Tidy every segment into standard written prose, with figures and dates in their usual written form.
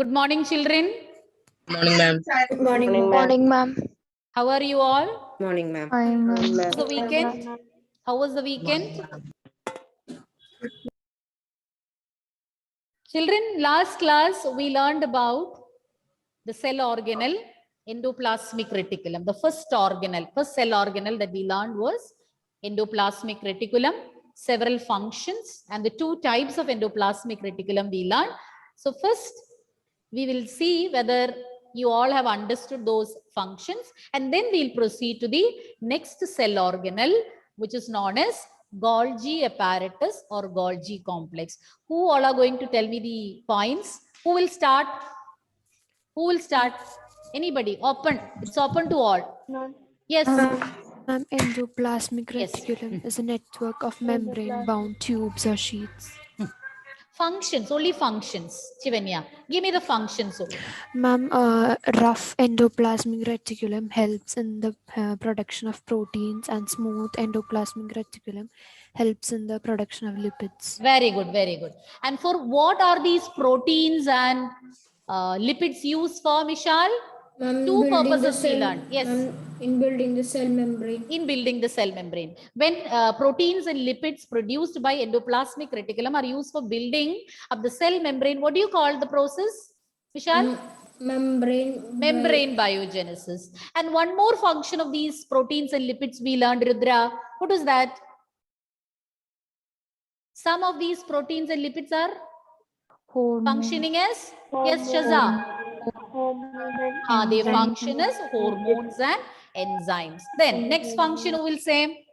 Good morning, children. Morning, ma'am. Good morning, ma'am. Morning, ma'am. How are you all? Morning, ma'am. Fine, How ma'am. was the weekend? How was the weekend? Children, last class we learned about the cell organelle, endoplasmic reticulum. The first cell organelle that we learned was endoplasmic reticulum, several functions, and the two types of endoplasmic reticulum we learned. So first, we will see whether you all have understood those functions, and then we'll proceed to the next cell organelle, which is known as Golgi apparatus or Golgi complex. Who all are going to tell me the points? Who will start? Who will start? Anybody? Open. It's open to all. Yes. Ma'am, endoplasmic Yes. reticulum is a network of membrane-bound tubes or sheets. Functions, only functions. Chivanya, give me the functions only. Ma'am, rough endoplasmic reticulum helps in the production of proteins, and smooth endoplasmic reticulum helps in the production of lipids. Very good, very good. And for what are these proteins and lipids used for, Mishal? Two purposes we learned. Yes. In building the cell membrane. In building the cell membrane. When proteins and lipids produced by endoplasmic reticulum are used for building of the cell membrane, what do you call the process, Vishal? Membrane biogenesis. And one more function of these proteins and lipids we learned, Rudra. What is that? Some of these proteins and lipids are functioning as? Yes, Shaza. They function as hormones and enzymes. Then next function who will say?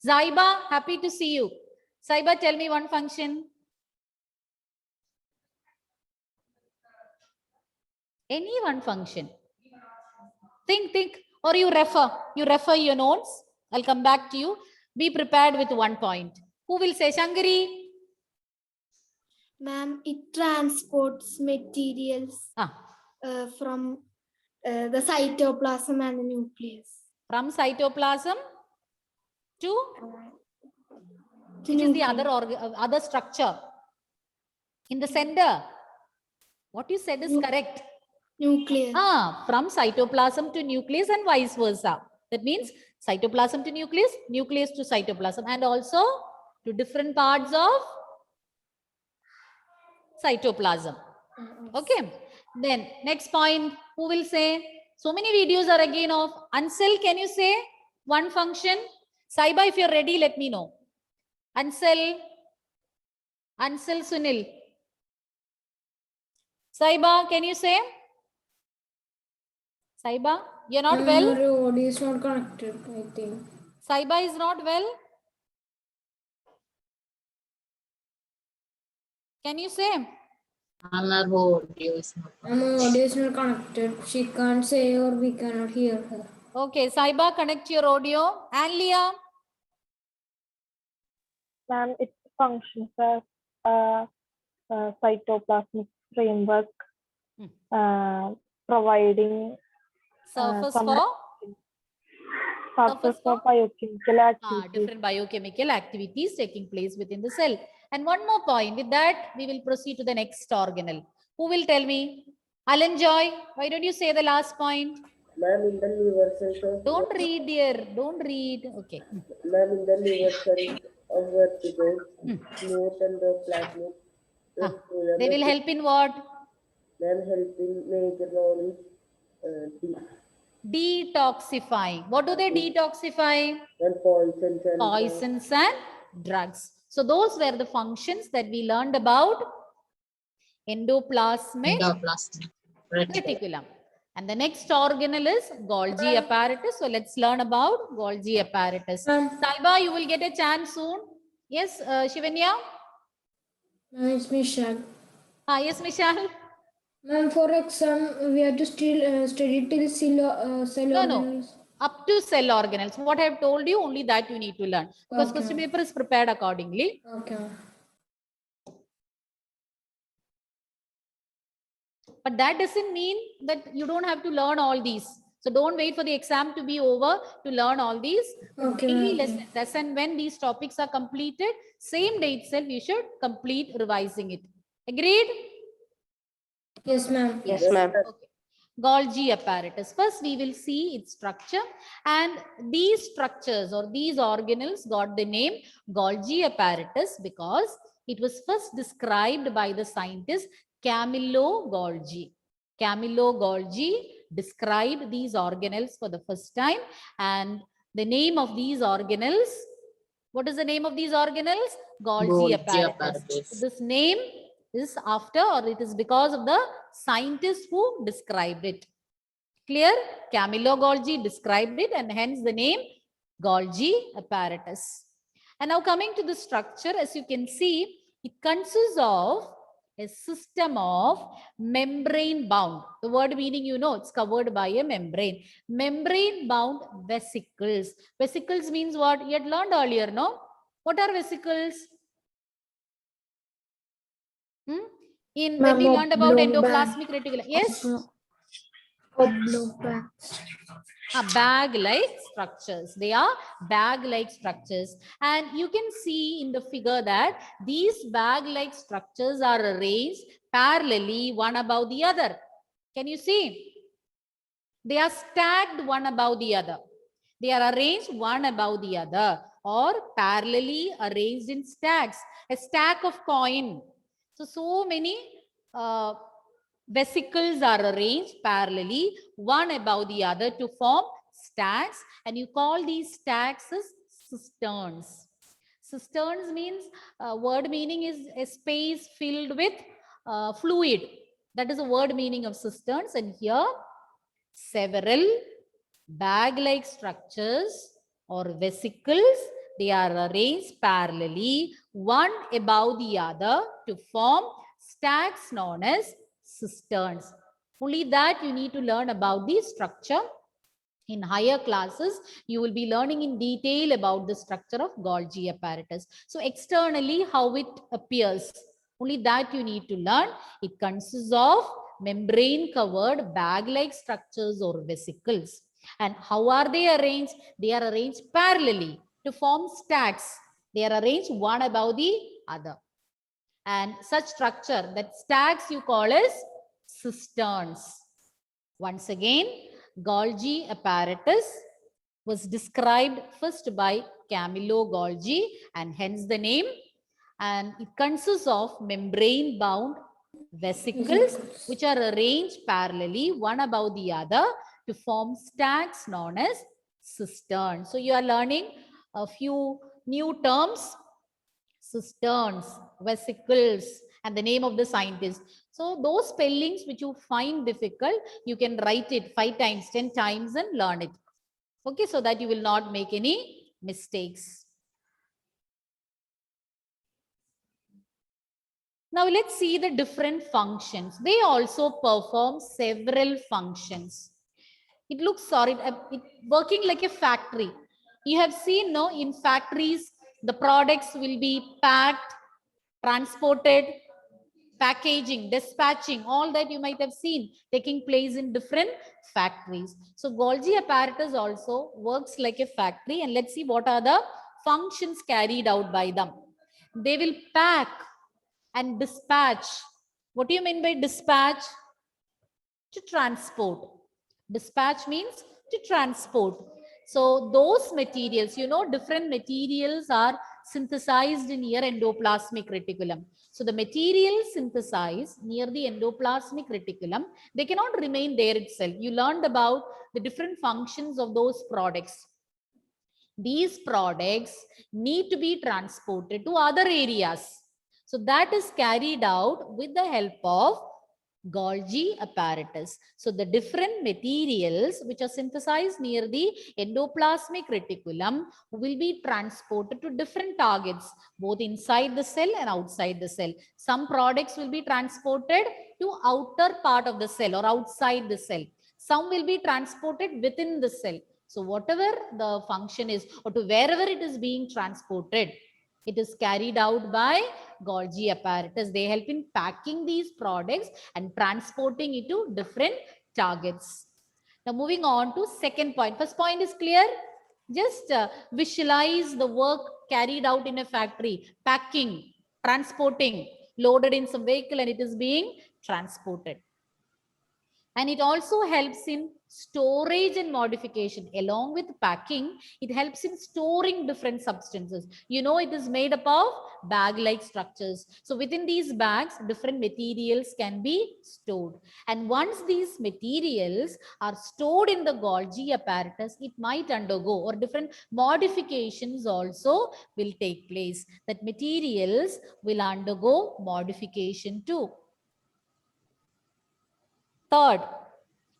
Zaiba, happy to see you. Zaiba, tell me one function. Any one function. Think, or you refer your notes. I'll come back to you. Be prepared with 1 point. Who will say? Shankari? Ma'am, it transports materials from the cytoplasm and the nucleus. From cytoplasm to? Which is the other structure? In the center. What you said is correct. Nucleus. From cytoplasm to nucleus and vice versa. That means cytoplasm to nucleus, nucleus to cytoplasm, and also to different parts of cytoplasm. Okay. Then next point, who will say? So many videos are again of Ansel. Can you say one function? Saiba, if you're ready, let me know. Ansel Sunil. Saiba, can you say? Saiba, you're not well? Your audio is not connected, I think. Saiba is not well? Can you say? Our audio is not connected. She can't say or we cannot hear her. Okay, Saiba, connect your audio. And Leah? Ma'am, it functions as a cytoplasmic framework, providing Surface for biochemical activities. Different biochemical activities taking place within the cell. And one more point. With that, we will proceed to the next organelle. Who will tell me? Alan Joy, why don't you say the last point? Ma'am, in the liver cells. Don't read, dear. Don't read. Okay. Ma'am, in the liver cells of vertebrates, smooth and the plasmic. They will help in what? Ma'am, helping major role in detoxifying. What do they detoxify? and Poisons and drugs. So those were the functions that we learned about endoplasmic reticulum. And the next organelle is Golgi apparatus. So let's learn about Golgi apparatus. Saiba, you will get a chance soon. Yes, Shivanya? It's Michelle. Yes, Michelle? Ma'am, for exam, we have to still study till cell organelles. Up to cell organelles. What I have told you, only that you need to learn. Because question paper is prepared accordingly. Okay. But that doesn't mean that you don't have to learn all these. So don't wait for the exam to be over to learn all these. Daily lessons. And when these topics are completed, same day itself, you should complete revising it. Agreed? Yes, ma'am. Yes, Yes, ma'am. sir. Okay. Golgi apparatus. First, we will see its structure, and these structures or these organelles got the name Golgi apparatus because it was first described by the scientist Camillo Golgi. Camillo Golgi described these organelles for the first time, and the name of these organelles, what is the name of these organelles? Golgi apparatus. So this name is after, or it is because of the scientist who described it. Clear? Camillo Golgi described it, and hence the name Golgi apparatus. And now coming to the structure, as you can see, it consists of a system of membrane bound. The word meaning, you know, it's covered by a membrane. Membrane bound vesicles. Vesicles means what? You had learned earlier, no? What are vesicles? In when we learned about endoplasmic reticulum. Yes? Bag-like structures. They are bag-like structures. And you can see in the figure that these bag-like structures are arranged parallelly one above the other. Can you see? They are stacked one above the other. They are arranged one above the other or parallelly arranged in stacks. A stack of coin. So many vesicles are arranged parallelly one above the other to form stacks, and you call these stacks as cisterns. Cisterns means word meaning is a space filled with fluid. That is the word meaning of cisterns, and here several bag-like structures or vesicles, they are arranged parallelly one above the other to form stacks known as cisterns. Only that you need to learn about the structure. In higher classes, you will be learning in detail about the structure of Golgi apparatus. So externally, how it appears, only that you need to learn. It consists of membrane covered bag-like structures or vesicles. And how are they arranged? They are arranged parallelly to form stacks. They are arranged one above the other. And such structure, that stacks you call as cisterns. Once again, Golgi apparatus was described first by Camillo Golgi, and hence the name. And it consists of membrane bound vesicles which are arranged parallelly one above the other to form stacks known as cisterns. So you are learning a few new terms: cisterns, vesicles, and the name of the scientist. So those spellings which you find difficult, you can write it 5 times, 10 times and learn it. Okay, so that you will not make any mistakes. Now let's see the different functions. They also perform several functions. It looks sorry, it working like a factory. You have seen, no, in factories, the products will be packed, transported, packaging, dispatching, all that you might have seen taking place in different factories. So Golgi apparatus also works like a factory, and let's see what are the functions carried out by them. They will pack and dispatch. What do you mean by dispatch? To transport. Dispatch means to transport. So those materials, you know, different materials are synthesized near endoplasmic reticulum. So the materials synthesized near the endoplasmic reticulum, they cannot remain there itself. You learned about the different functions of those products. These products need to be transported to other areas. So that is carried out with the help of Golgi apparatus. So the different materials which are synthesized near the endoplasmic reticulum will be transported to different targets, both inside the cell and outside the cell. Some products will be transported to outer part of the cell or outside the cell. Some will be transported within the cell. So whatever the function is, or to wherever it is being transported, it is carried out by Golgi apparatus. They help in packing these products and transporting it to different targets. Now moving on to second point. First point is clear. Just visualize the work carried out in a factory. Packing, transporting, loaded in some vehicle and it is being transported. And it also helps in storage and modification. Along with packing, it helps in storing different substances. You know, it is made up of bag-like structures. So within these bags, different materials can be stored. And once these materials are stored in the Golgi apparatus, it might undergo, or different modifications also will take place. That materials will undergo modification too. Third,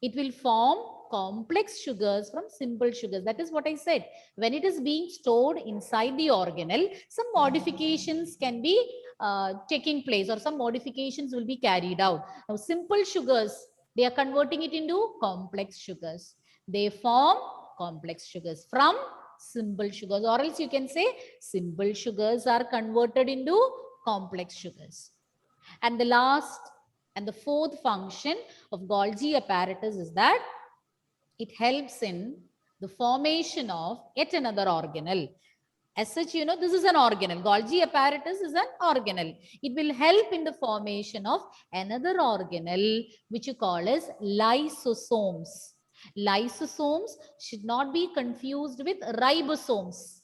it will form complex sugars from simple sugars. That is what I said. When it is being stored inside the organelle, some modifications can be taking place, or some modifications will be carried out. Now, simple sugars, they are converting it into complex sugars. They form complex sugars from simple sugars, or else you can say simple sugars are converted into complex sugars. And the last and the fourth function of Golgi apparatus is that it helps in the formation of yet another organelle. As such, you know, this is an organelle. Golgi apparatus is an organelle. It will help in the formation of another organelle, which you call as lysosomes. Lysosomes should not be confused with ribosomes.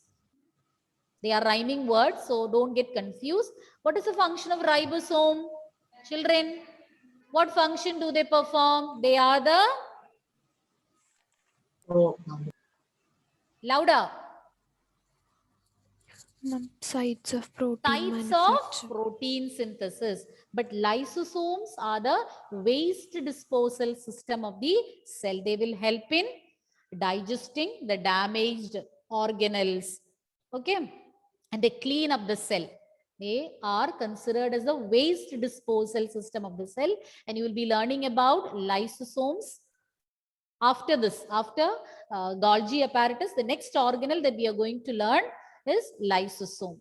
They are rhyming words, so don't get confused. What is the function of ribosome? Children, what function do they perform? They are the... Louder. Sites of protein Sites manufacture. of protein synthesis. But lysosomes are the waste disposal system of the cell. They will help in digesting the damaged organelles. Okay. And they clean up the cell. They are considered as the waste disposal system of the cell. And you will be learning about lysosomes after this. After Golgi apparatus, the next organelle that we are going to learn is lysosome.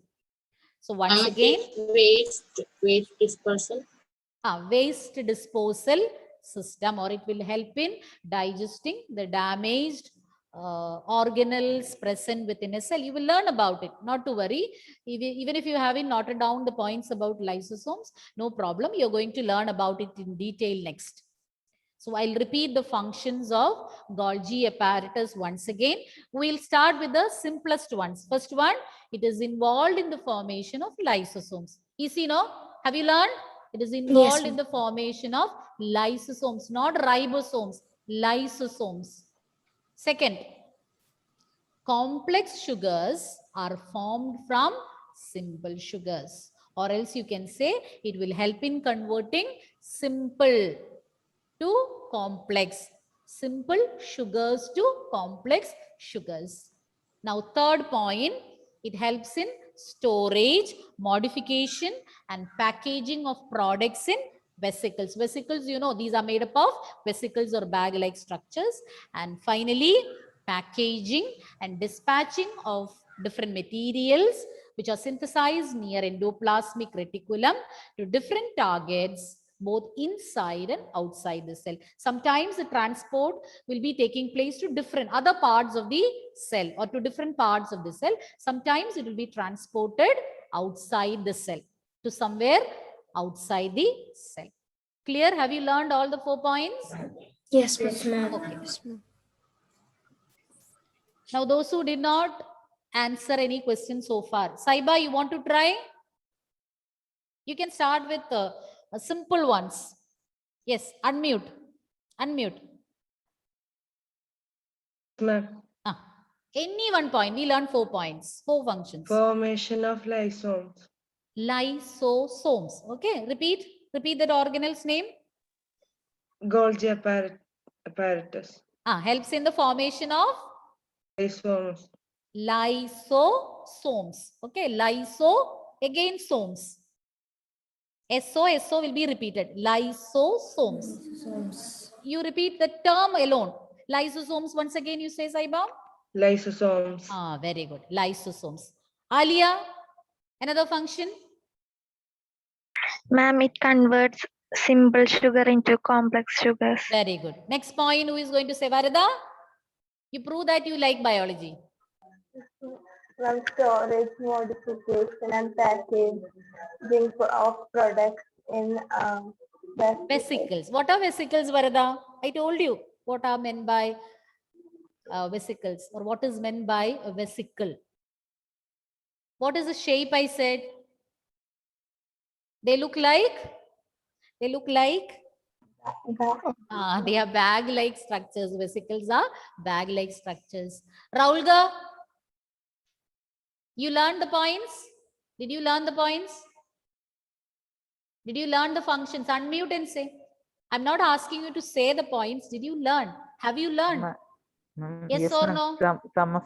So once again, waste dispersal. Waste disposal system, or it will help in digesting the damaged organelles present within a cell. You will learn about it, not to worry. Even if you haven't noted down the points about lysosomes, no problem. You're going to learn about it in detail next. So I'll repeat the functions of Golgi apparatus once again. We'll start with the simplest ones. First one, it is involved in the formation of lysosomes. Easy, no? Have you learned? It is involved in the formation of lysosomes, not ribosomes, lysosomes. Second, complex sugars are formed from simple sugars, or else you can say it will help in converting simple to complex, simple sugars to complex sugars. Now, third point, it helps in storage, modification, and packaging of products in vesicles. Vesicles, you know, these are made up of vesicles or bag-like structures. And finally, packaging and dispatching of different materials which are synthesized near endoplasmic reticulum to different targets, both inside and outside the cell. Sometimes the transport will be taking place to different other parts of the cell, or to different parts of the cell. Sometimes it will be transported outside the cell, to somewhere outside the cell. Clear? Have you learned all the 4 points? Yes, ma'am. Okay. Now, those who did not answer any questions so far, Saiba, you want to try? You can start with simple ones. Yes, unmute. Unmute. Ma'am. Any 1 point. We learned 4 points, 4 functions. Formation of lysosomes. Lysosomes. Okay, repeat. Repeat that organelle's name. Golgi apparatus. Helps in the formation of Lysosomes. Lysosomes. Okay, lyso again somes. SO will be repeated. Lysosomes. You repeat the term alone. Lysosomes once again, you say, Saiba? Lysosomes. Very good. Lysosomes. Alia, another function? Ma'am, it converts simple sugar into complex sugars. Very good. Next point, who is going to say? Varada? You prove that you like biology. From storage, modification, and packaging of products in Vesicles. What are vesicles, Varada? I told you what are meant by vesicles, or what is meant by a vesicle. What is the shape I said? They look like they are bag-like structures. Vesicles are bag-like structures. Raulga, you learned the points? Did you learn the points? Did you learn the functions? Unmute and say. I'm not asking you to say the points. Did you learn? Have you learned? Yes or no? Some of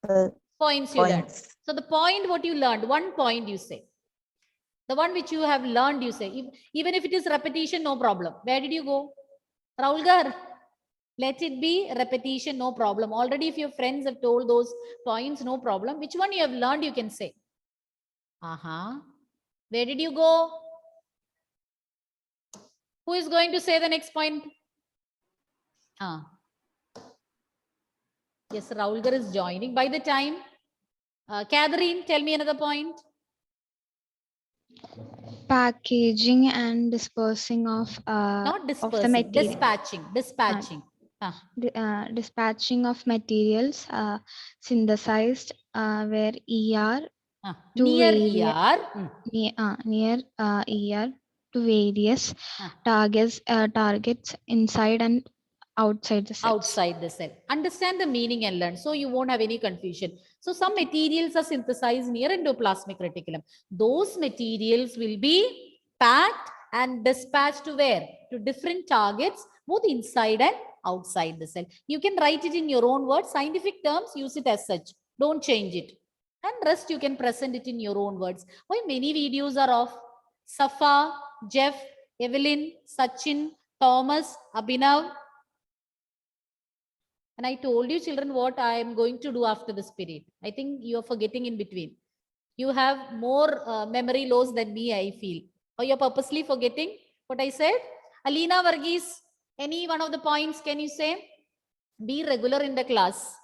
the Points you learned. So the point what you learned, one point you say. The one which you have learned, you say. Even if it is repetition, no problem. Where did you go? Raulgar, let it be repetition, no problem. Already if your friends have told those points, no problem. Which one you have learned, you can say. Where did you go? Who is going to say the next point? Yes, Raulgar is joining. By the time, Catherine, tell me another point. Packaging and dispersing of Not dispersing, of the material. dispatching. Dispatching of materials synthesized where ER to near ER to various targets inside and outside the cell. Outside the cell. Understand the meaning and learn, so you won't have any confusion. So some materials are synthesized near endoplasmic reticulum. Those materials will be packed and dispatched to where? To different targets, both inside and outside the cell. You can write it in your own words. Scientific terms, use it as such. Don't change it. And rest you can present it in your own words. Why many videos are of Safa, Jeff, Evelyn, Sachin, Thomas, Abhinav. And I told you, children, what I am going to do after this period. I think you are forgetting in between. You have more memory loss than me, I feel. Or you're purposely forgetting what I said? Alina Varghese, any one of the points, can you say? Be regular in the class.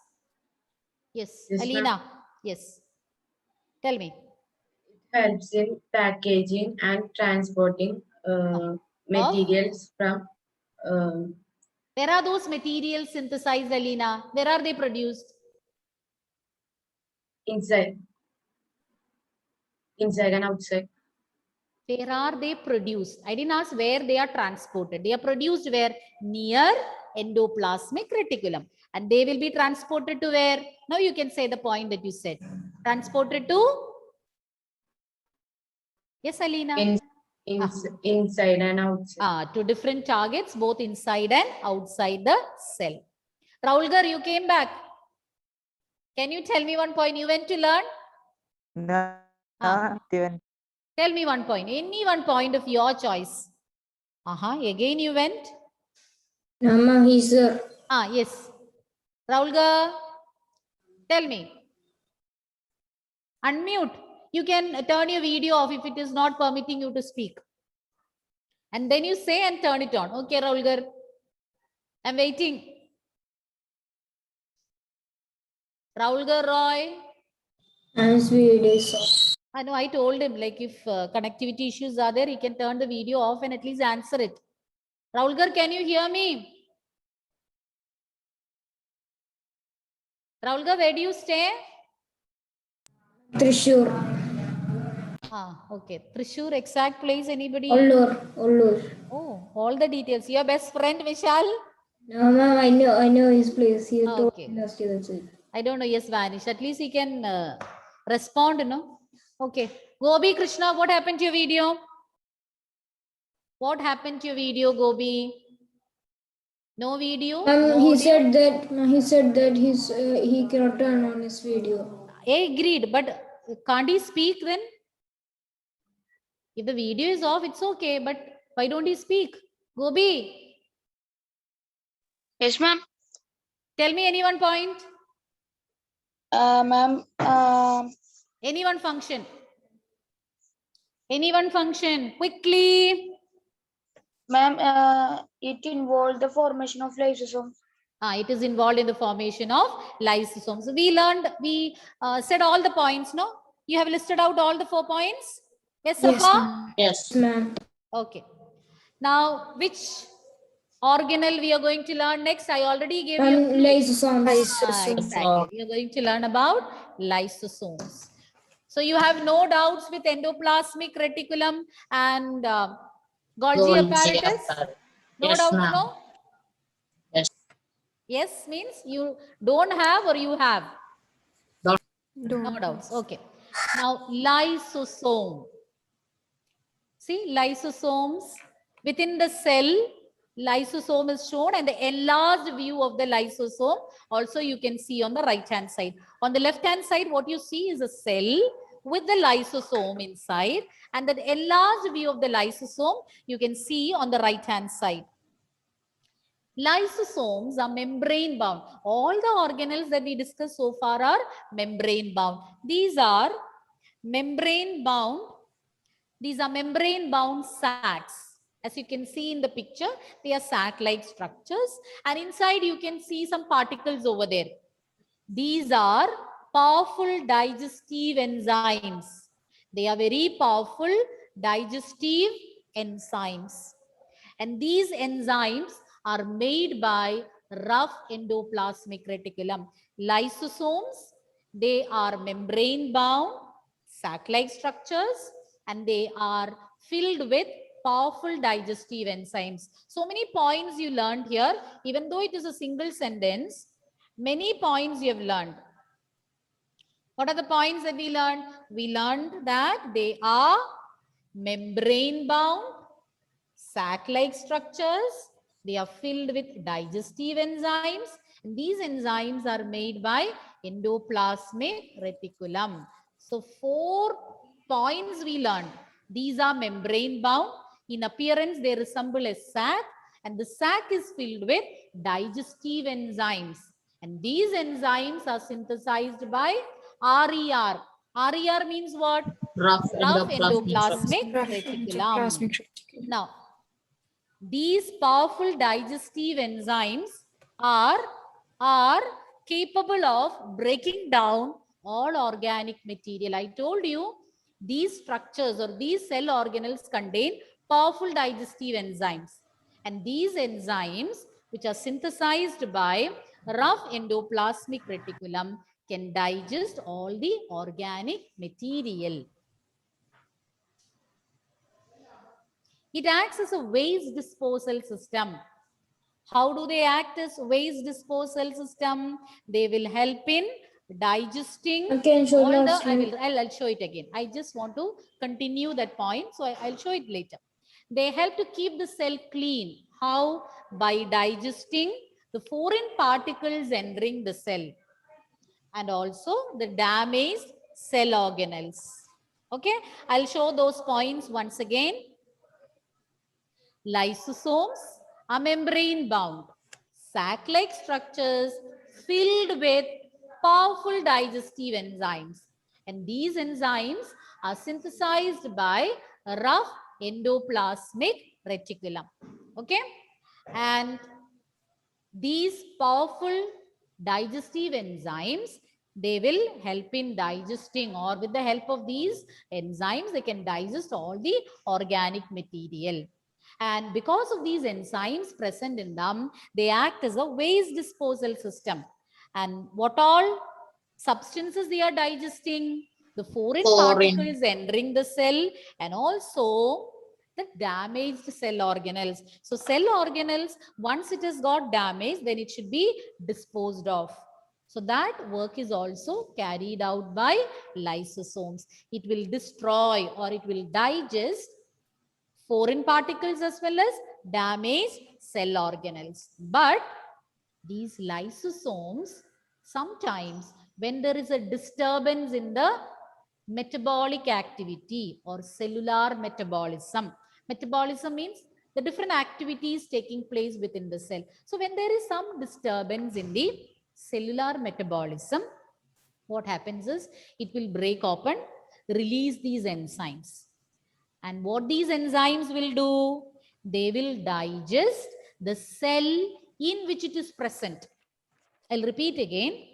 Yes, Alina. Yes. Tell me. It helps in packaging and transporting materials from. Where are those materials synthesized, Alina? Where are they produced? Inside and outside. Where are they produced? I didn't ask where they are transported. They are produced where? Near endoplasmic reticulum. And they will be transported to where? Now you can say the point that you said. Transported to? Yes, Alina. Inside and outside. To different targets, both inside and outside the cell. Raulgar, you came back. Can you tell me one point you went to learn? No, Tell me one point. Any one point of your choice. Again you went? Mama, he's here. Yes. Raulgar, tell me. Unmute. You can turn your video off if it is not permitting you to speak. And then you say and turn it on. Okay, Raulgar. I'm waiting. Raulgar Roy. His video is off. I know, I told him, like, if connectivity issues are there, he can turn the video off and at least answer it. Raulgar, can you hear me? Raulgar, where do you stay? Trishur. Okay. Trishur, exact place, anybody? Ollur. Oh, all the details. Your best friend, Vishal? No, ma'am, I know his place. He told me last year, that's it. I don't know, yes, vanished. At least he can respond, no? Okay. Gobi Krishna, what happened to your video? What happened to your video, Gobi? No video? No he said that he cannot turn on his video. Agreed, but can't he speak then? If the video is off, it's okay, but why don't he speak? Gobi. Yes, ma'am. Tell me any one point. Ma'am. Any one function. Any one function. Quickly. Ma'am, it involved the formation of lysosomes. It is involved in the formation of lysosomes. We said all the points, no? You have listed out all the 4 points? Yes, Safa? Yes, ma'am. Okay. Now, which organelle we are going to learn next? I already gave you. Lysosomes. Exactly. We are going to learn about lysosomes. So you have no doubts with endoplasmic reticulum and Golgi apparatus? No Yes, doubt, ma'am. no? Yes. Yes means you don't have or you have? Don't. No doubts. Okay. Now lysosome. See, lysosomes within the cell, lysosome is shown, and the enlarged view of the lysosome also you can see on the right hand side. On the left hand side, what you see is a cell with the lysosome inside, and the enlarged view of the lysosome you can see on the right hand side. Lysosomes are membrane bound. All the organelles that we discussed so far are membrane bound. These are membrane bound. These are membrane bound sacs. As you can see in the picture, they are sac-like structures, and inside you can see some particles over there. These are powerful digestive enzymes. They are very powerful digestive enzymes. And these enzymes are made by rough endoplasmic reticulum. Lysosomes, they are membrane bound, sac-like structures, and they are filled with powerful digestive enzymes. So many points you learned here, even though it is a single sentence, many points you have learned. What are the points that we learned? We learned that they are membrane bound, sac-like structures. They are filled with digestive enzymes, and these enzymes are made by endoplasmic reticulum. So 4 points we learned. These are membrane bound. In appearance, they resemble a sac, and the sac is filled with digestive enzymes. And these enzymes are synthesized by RER. RER means what? Rough Endoplasmic reticulum. Now, these powerful digestive enzymes are capable of breaking down all organic material. I told you these structures or these cell organelles contain powerful digestive enzymes. And these enzymes, which are synthesized by rough endoplasmic reticulum, can digest all the organic material. It acts as a waste disposal system. How do they act as waste disposal system? They will help in digesting all the, I'll show it again. I just want to continue that point, so I'll show it later. They help to keep the cell clean. How? By digesting the foreign particles entering the cell and also the damaged cell organelles. Okay, I'll show those points once again. Lysosomes are membrane bound, sac-like structures filled with powerful digestive enzymes. And these enzymes are synthesized by rough endoplasmic reticulum. Okay, and these powerful digestive enzymes, they will help in digesting, or with the help of these enzymes, they can digest all the organic material. And because of these enzymes present in them, they act as a waste disposal system. And what all substances they are digesting? The foreign particles entering the cell, and also the damaged cell organelles. So cell organelles, once it has got damaged, then it should be disposed of. So that work is also carried out by lysosomes. It will destroy or it will digest foreign particles as well as damaged cell organelles. But these lysosomes, sometimes when there is a disturbance in the metabolic activity or cellular metabolism. Metabolism means the different activities taking place within the cell. So when there is some disturbance in the cellular metabolism, what happens is it will break open, release these enzymes. And what these enzymes will do? They will digest the cell in which it is present. I'll repeat again.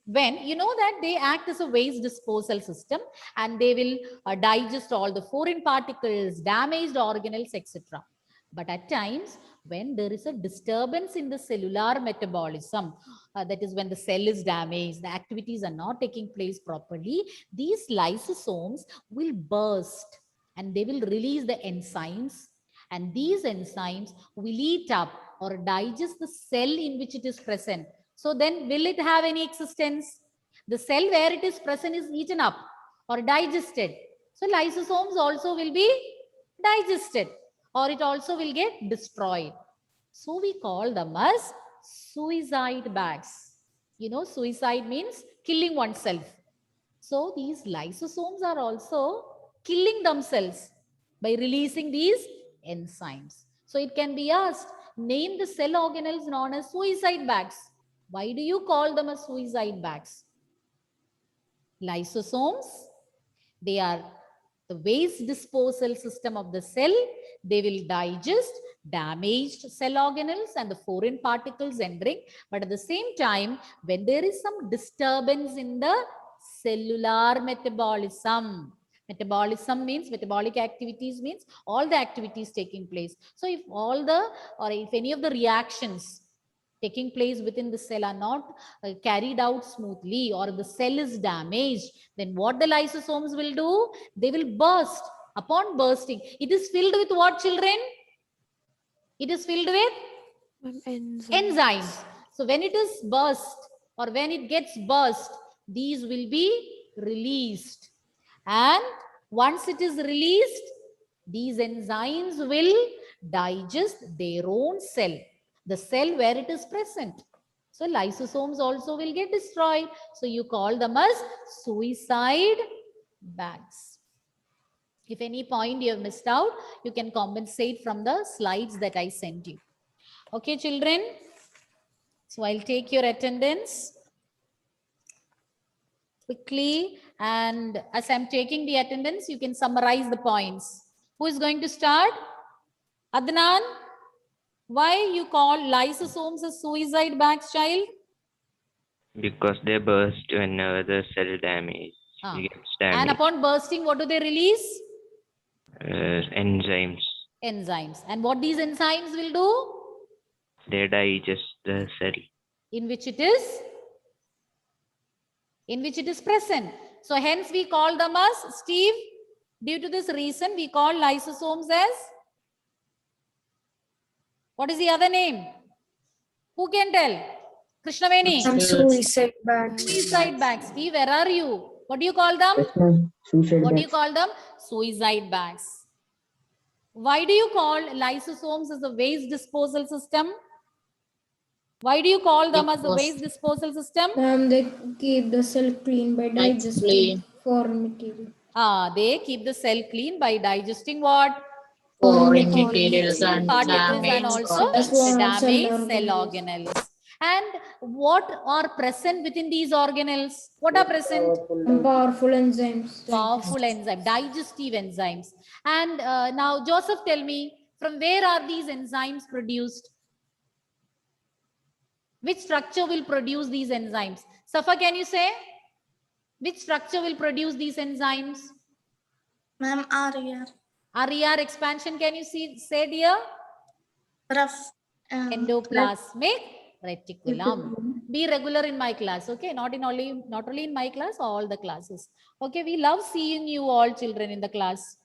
When you know that they act as a waste disposal system, and they will digest all the foreign particles, damaged organelles, etc. But at times, when there is a disturbance in the cellular metabolism, that is when the cell is damaged, the activities are not taking place properly, these lysosomes will burst and they will release the enzymes, and these enzymes will eat up or digest the cell in which it is present. So then will it have any existence? The cell where it is present is eaten up or digested. So lysosomes also will be digested, or it also will get destroyed. So we call them as suicide bags. You know, suicide means killing oneself. So these lysosomes are also killing themselves by releasing these enzymes. So it can be asked, name the cell organelles known as suicide bags. Why do you call them as suicide bags? Lysosomes, they are the waste disposal system of the cell. They will digest damaged cell organelles and the foreign particles entering. But at the same time, when there is some disturbance in the cellular metabolism, metabolism means metabolic activities, means all the activities taking place. So if all the, or if any of the reactions taking place within the cell are not carried out smoothly, or the cell is damaged, then what the lysosomes will do? They will burst. Upon bursting, it is filled with what, children? It is filled with enzymes. So when it is burst, or when it gets burst, these will be released. And once it is released, these enzymes will digest their own cell, the cell where it is present. So lysosomes also will get destroyed. So you call them as suicide bags. If any point you have missed out, you can compensate from the slides that I sent you. Okay, children. So I'll take your attendance quickly. And as I'm taking the attendance, you can summarize the points. Who is going to start? Adnan? Why you call lysosomes as suicide bags, child? Because they burst whenever the cell damage gets damaged. And upon bursting, what do they release? Enzymes. Enzymes. And what these enzymes will do? They digest the cell. In which it is? In which it is present. So hence we call them as, Steve, due to this reason, we call lysosomes as, what is the other name? Who can tell? Krishnaveni? Suicide bags. Suicide bags. Steve, where are you? What do you call them? What do you call them? Suicide bags. Why do you call lysosomes as a waste disposal system? Why do you call them as a waste disposal system? They keep the cell clean by digesting foreign material. They keep the cell clean by digesting what? Foreign materials and also the damaged cell organelles. And what are present within these organelles? What are present? Powerful enzymes. Powerful enzymes, digestive enzymes. And now, Joseph, tell me, from where are these enzymes produced? Which structure will produce these enzymes? Safa, can you say? Which structure will produce these enzymes? Ma'am, RER. RER expansion, can you say, dear? Rough. Endoplasmic reticulum. Be regular in my class, okay? Not only in my class, all the classes. Okay, we love seeing you all children in the class.